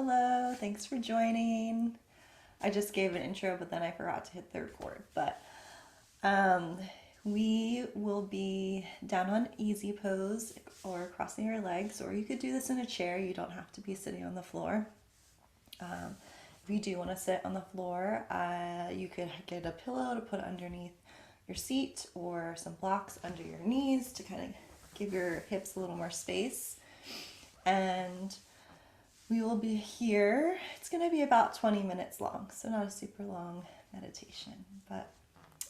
Hello, thanks for joining. I just gave an intro, but then I forgot to hit the record. But um, we will be down on easy pose or crossing your legs, or you could do this in a chair. You don't have to be sitting on the floor. Um, if you do want to sit on the floor, you could get a pillow to put underneath your seat or some blocks under your knees to kind of give your hips a little more space. And we will be here. It's going to be about 20 minutes long, so not a super long meditation. But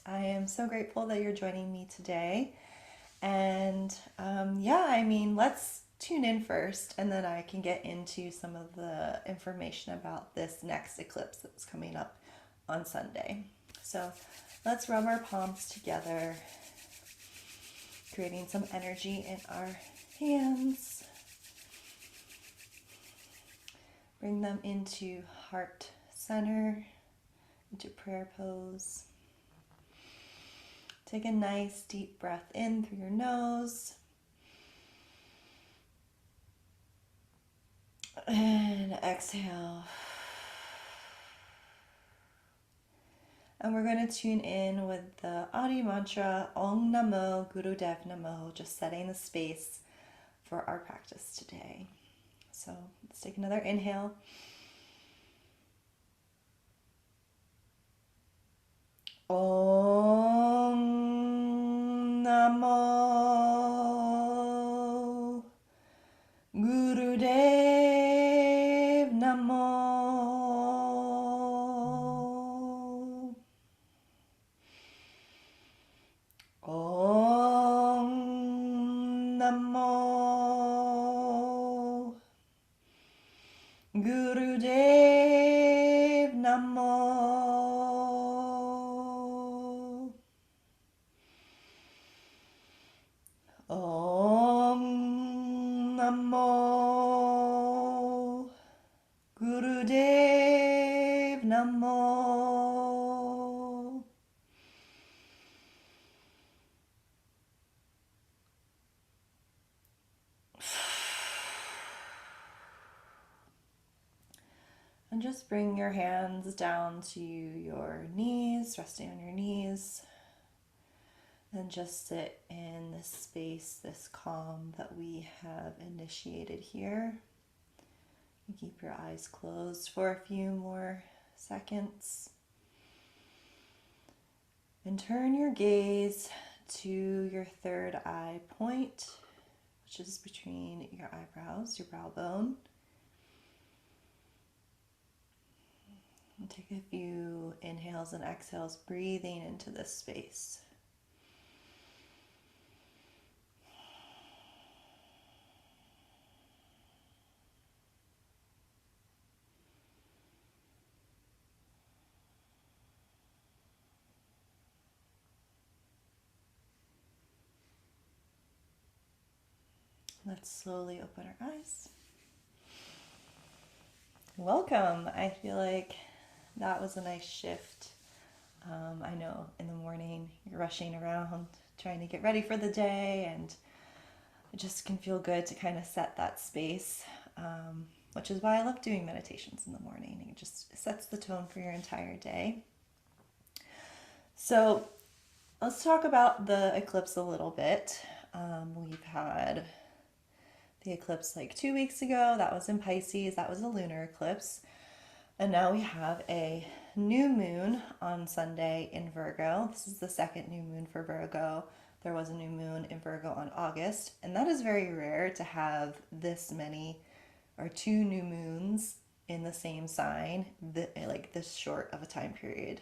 I am so grateful that you're joining me today. And let's tune in first, and then I can get into some of the information about this next eclipse that's coming up on Sunday. So let's rub our palms together, creating some energy in our hands. Bring them into heart center, into prayer pose. Take a nice deep breath in through your nose. And exhale. And we're going to tune in with the Adi mantra, Om Namo Gurudev Namo, just setting the space for our practice today. So let's take another inhale. Om Namo Gurudev Namo. Om Namo Gurudev Namo. Om Namo Gurudev Namo. And just bring your hands down to your knees, resting on your knees. And just sit in this space, this calm that we have initiated here. You keep your eyes closed for a few more seconds. And turn your gaze to your third eye point, which is between your eyebrows, your brow bone. And take a few inhales and exhales, breathing into this space. Let's slowly open our eyes. Welcome. I feel like that was a nice shift. I know in the morning you're rushing around trying to get ready for the day, and it just can feel good to kind of set that space, which is why I love doing meditations in the morning. It just sets the tone for your entire day. So let's talk about the eclipse a little bit. We've had the eclipse like 2 weeks ago. That was in Pisces. That was a lunar eclipse. And now we have a new moon on Sunday in Virgo. This is the second new moon for Virgo. There was a new moon in Virgo on August. And that is very rare to have this many or two new moons in the same sign, like this short of a time period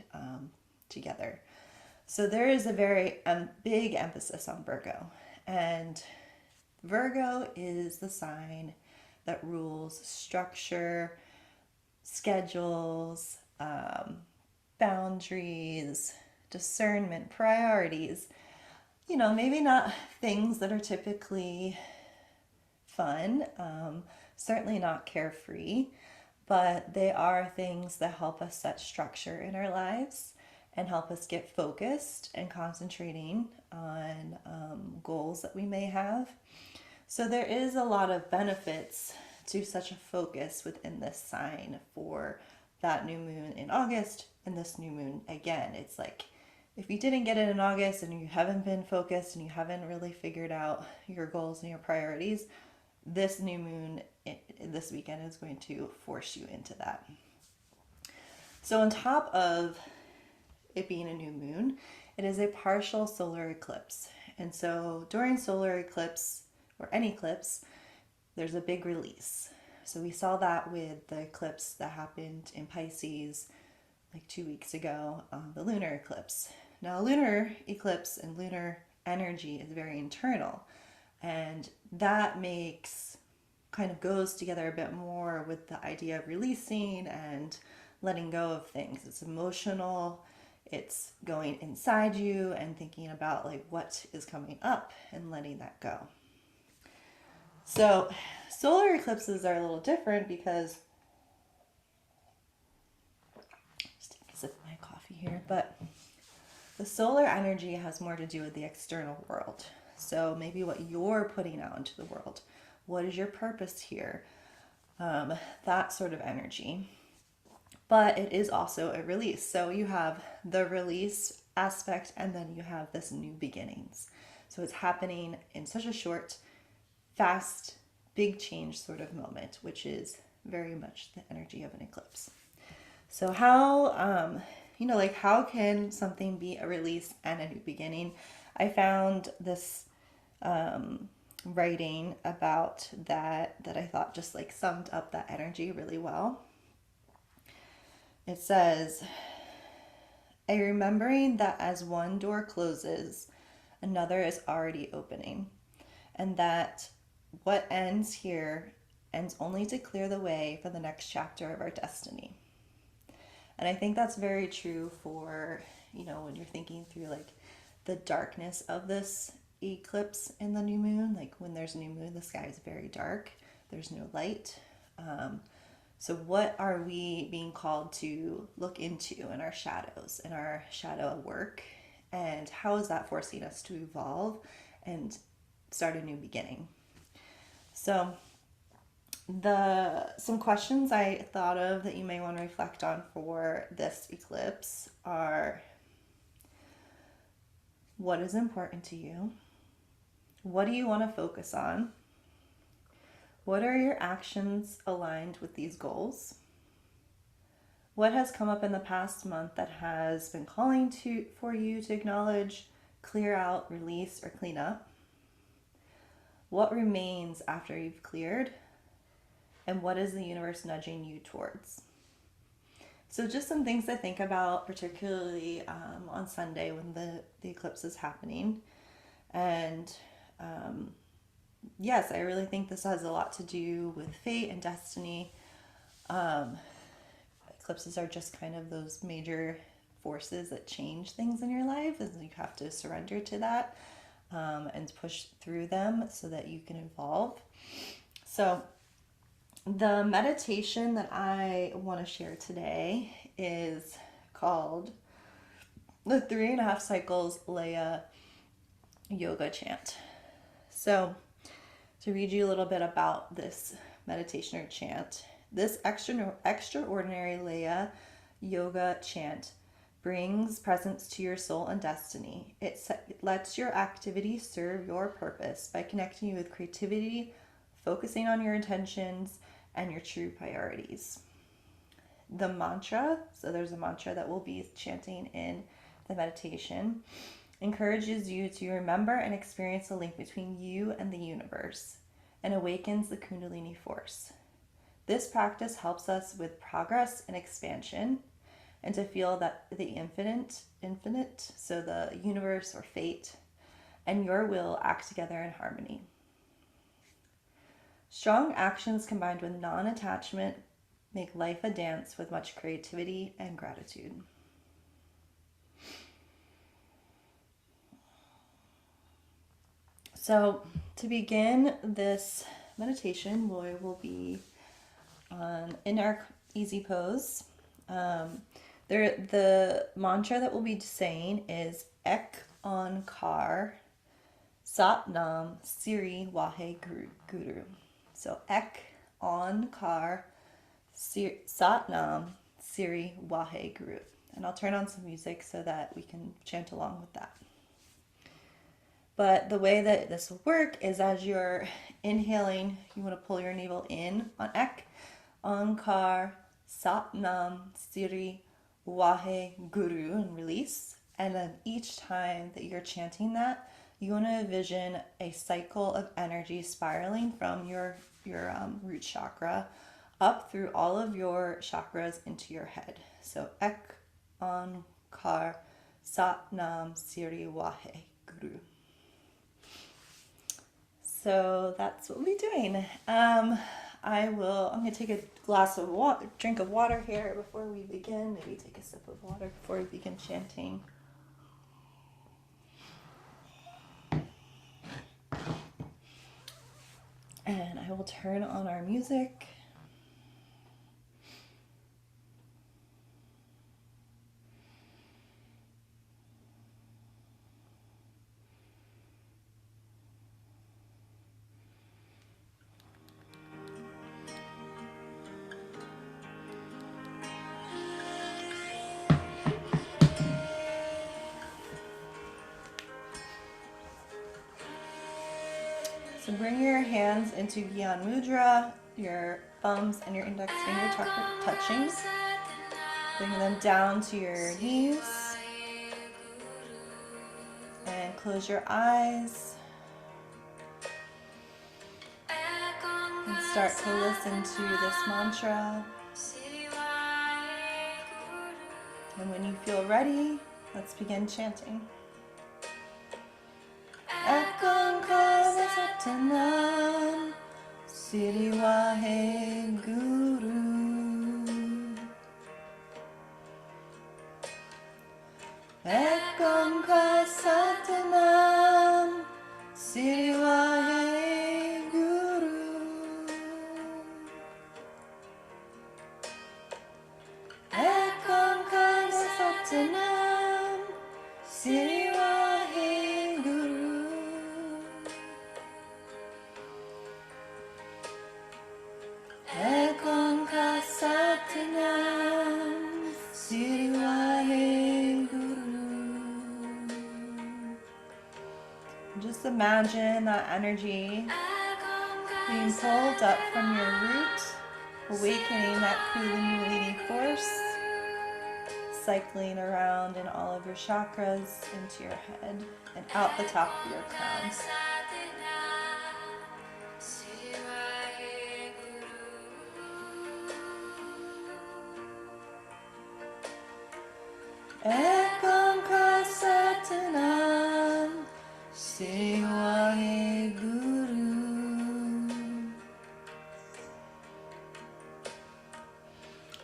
together. So there is a very big emphasis on Virgo. And Virgo is the sign that rules structure, schedules, boundaries, discernment, priorities. You know, maybe not things that are typically fun, certainly not carefree, but they are things that help us set structure in our lives and help us get focused and concentrating on goals that we may have. So there is a lot of benefits to such a focus within this sign for that new moon in August and this new moon again. It's like if you didn't get it in August and you haven't been focused and you haven't really figured out your goals and your priorities, this new moon this weekend is going to force you into that. So on top of it being a new moon, it is a partial solar eclipse. And so during solar eclipse or any eclipse, there's a big release. So we saw that with the eclipse that happened in Pisces like 2 weeks ago, the lunar eclipse. Now, lunar eclipse and lunar energy is very internal, and that kind of goes together a bit more with the idea of releasing and letting go of things. It's emotional, it's going inside you and thinking about like what is coming up and letting that go. So solar eclipses are a little different because, just take a sip of my coffee here, but the solar energy has more to do with the external world. So maybe what you're putting out into the world. What is your purpose here? That sort of energy. But it is also a release. So you have the release aspect and then you have this new beginnings. So it's happening in such a short, fast, big change sort of moment, which is very much the energy of an eclipse. So how, how can something be a release and a new beginning? I found this writing about that I thought just like summed up that energy really well. It says, a remembering that as one door closes, another is already opening, and that what ends here ends only to clear the way for the next chapter of our destiny. And I think that's very true for, when you're thinking through like the darkness of this eclipse in the new moon. Like when there's a new moon, the sky is very dark. There's no light. So what are we being called to look into in our shadows, in our shadow work? And how is that forcing us to evolve and start a new beginning? So some questions I thought of that you may want to reflect on for this eclipse are, what is important to you? What do you want to focus on? What are your actions aligned with these goals? What has come up in the past month that has been calling for you to acknowledge, clear out, release, or clean up? What remains after you've cleared? And what is the universe nudging you towards? So just some things to think about, particularly on Sunday when the eclipse is happening. And yes, I really think this has a lot to do with fate and destiny. Eclipses are just kind of those major forces that change things in your life, and you have to surrender to that and push through them so that you can evolve. So the meditation that I want to share today is called the 3.5 Cycles Leia Yoga Chant. So to read you a little bit about this meditation or chant, this extraordinary Leia Yoga chant brings presence to your soul and destiny. It lets your activity serve your purpose by connecting you with creativity, focusing on your intentions, and your true priorities. The mantra, so there's a mantra that we'll be chanting in the meditation, encourages you to remember and experience the link between you and the universe and awakens the Kundalini force. This practice helps us with progress and expansion and to feel that the infinite, so the universe or fate, and your will act together in harmony. Strong actions combined with non-attachment make life a dance with much creativity and gratitude. So to begin this meditation, we will be in our easy pose. The mantra that we'll be saying is Ek Onkar Sat Nam Siri Wahe Guru. So Ek Onkar Satnam Siri Wahe Guru. And I'll turn on some music so that we can chant along with that. But the way that this will work is as you're inhaling, you want to pull your navel in on Ek, Onkar Satnam Siri Wahe Guru, and release. And then each time that you're chanting that, you want to envision a cycle of energy spiraling from your root chakra up through all of your chakras into your head. So Ek, Onkar Satnam Siri Wahe Guru. So that's what we'll be doing. I'm going to take a drink of water here before we begin. Maybe take a sip of water before we begin chanting. And I will turn on our music. So bring your hands into Gyan Mudra, your thumbs and your index finger touching. Bring them down to your knees. And close your eyes. And start to listen to this mantra. And when you feel ready, let's begin chanting. Ek Onkar Satnam Siri Wahe Guru. Ek Onkar Satnam Siri Wahe Guru. Ek Onkar Satnam Siri Wahe Guru. Ek Onkar Satnam Siri Wahe Guru. Just imagine that energy being pulled up from your root, awakening that Kundalini force, cycling around in all of your chakras into your head and out the top of your crown. Ek Onkar Satnam Siri Wahe Guru.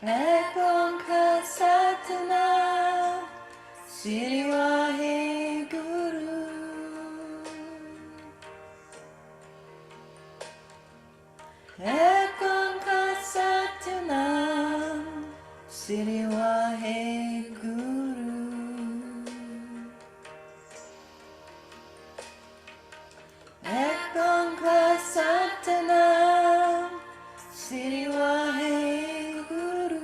Ek Onkar Satnam Siri Wahe Guru. Ek Onkar Satnam Siri Wahe Guru. Ek Onkar Satnam Siri Wahe Guru.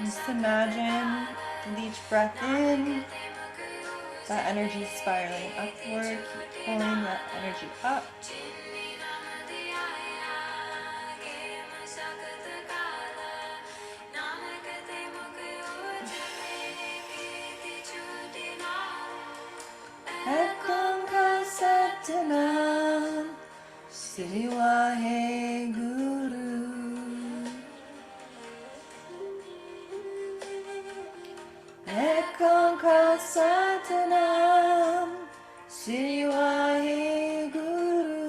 Just imagine with each breath in, that energy spiraling upward, keep pulling that energy up. Ek Onkar Satnam Siri Wahe Guru. Ek Onkar Satnam Siri Wahe Guru.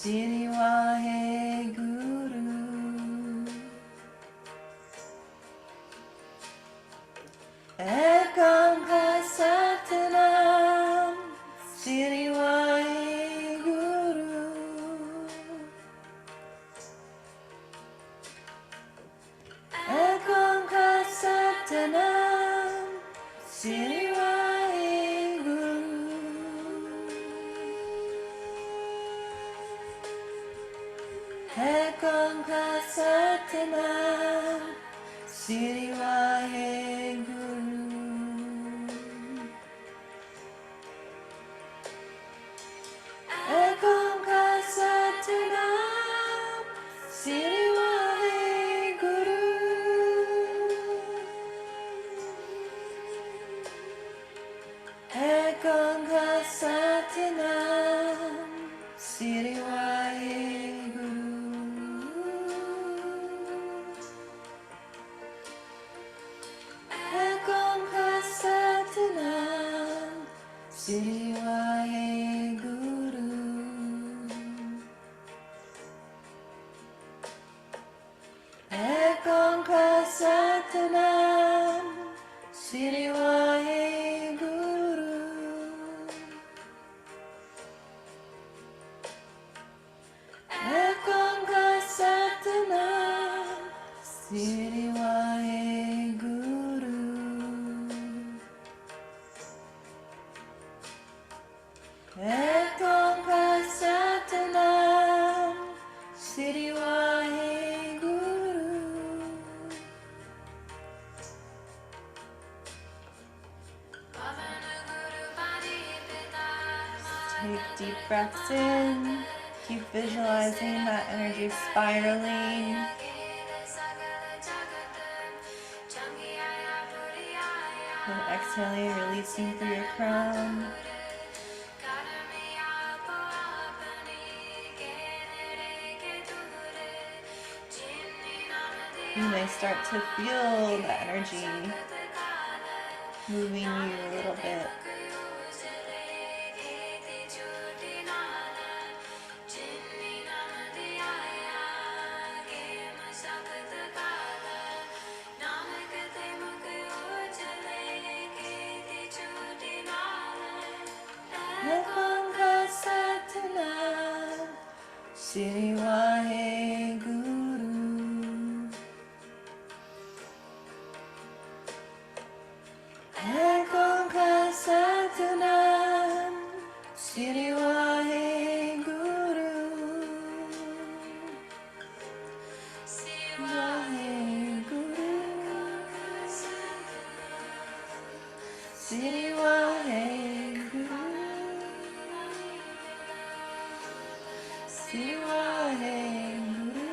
Siri Waheguru. Ekam Kasatanam Siri Waheguru. Ekam Kasatanam Siri Waheguru. Ekam Kasatanam Siri Waheguru. Ekam Kasatanam Siri Waheguru. Ekam Kasatanam Siri Waheguru. Ekam Kasatanam Siri Waheguru. Ekam Kasatanam Siri Waheguru. Ekam Kasatanam Siri Waheguru. Ekam Kasatanam Siri Waheguru. Take deep breaths in. Keep visualizing that energy spiraling. And exhaling, releasing through your crown. You may start to feel the energy moving you a little bit. Ekam Kasatanam Siri Waheguru. Ekam Kasatanam Siri Waheguru. Waheguru. Siri Waheguru. Siri Waheguru.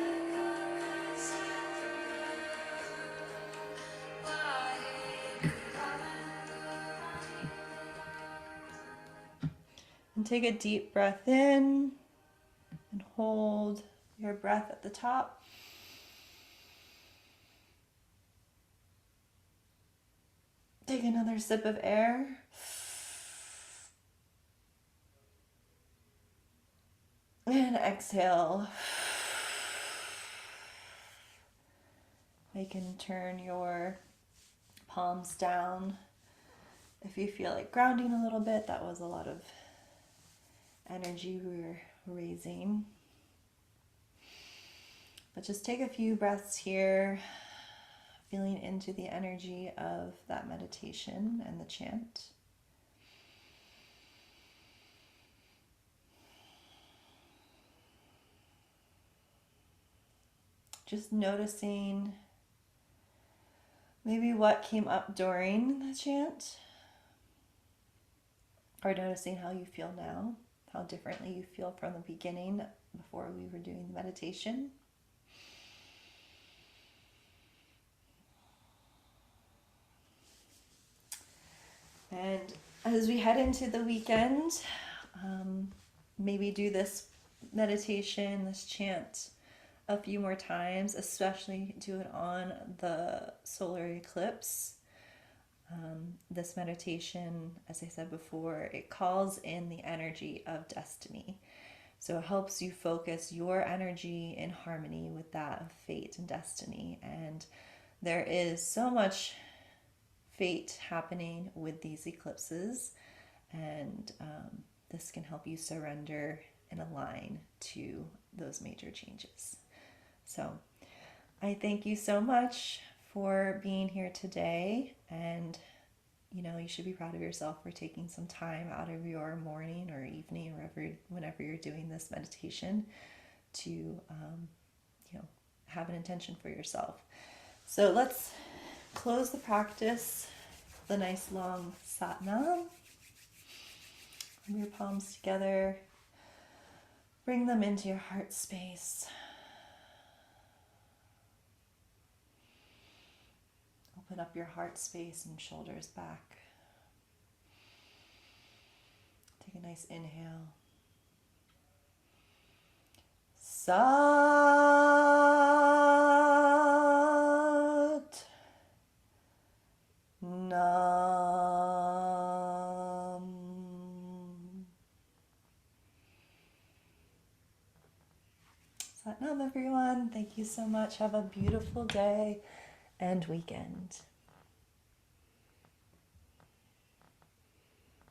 And take a deep breath in and hold your breath at the top. Take another sip of air. And exhale. You can turn your palms down if you feel like grounding a little bit. That was a lot of energy we were raising. But just take a few breaths here, feeling into the energy of that meditation and the chant. Just noticing maybe what came up during the chant, or noticing how you feel now, how differently you feel from the beginning before we were doing the meditation. And as we head into the weekend, maybe do this meditation, this chant a few more times, especially do it on the solar eclipse. This meditation, as I said before, it calls in the energy of destiny. So it helps you focus your energy in harmony with that of fate and destiny. And there is so much fate happening with these eclipses, and this can help you surrender and align to those major changes. So I thank you so much for being here today, and you should be proud of yourself for taking some time out of your morning or evening or whenever you're doing this meditation to have an intention for yourself. So let's close the practice with a nice long Satnam. Bring your palms together. Bring them into your heart space. Open up your heart space and shoulders back. Take a nice inhale. Sat Nam. Sat Nam, everyone. Thank you so much. Have a beautiful day and weekend.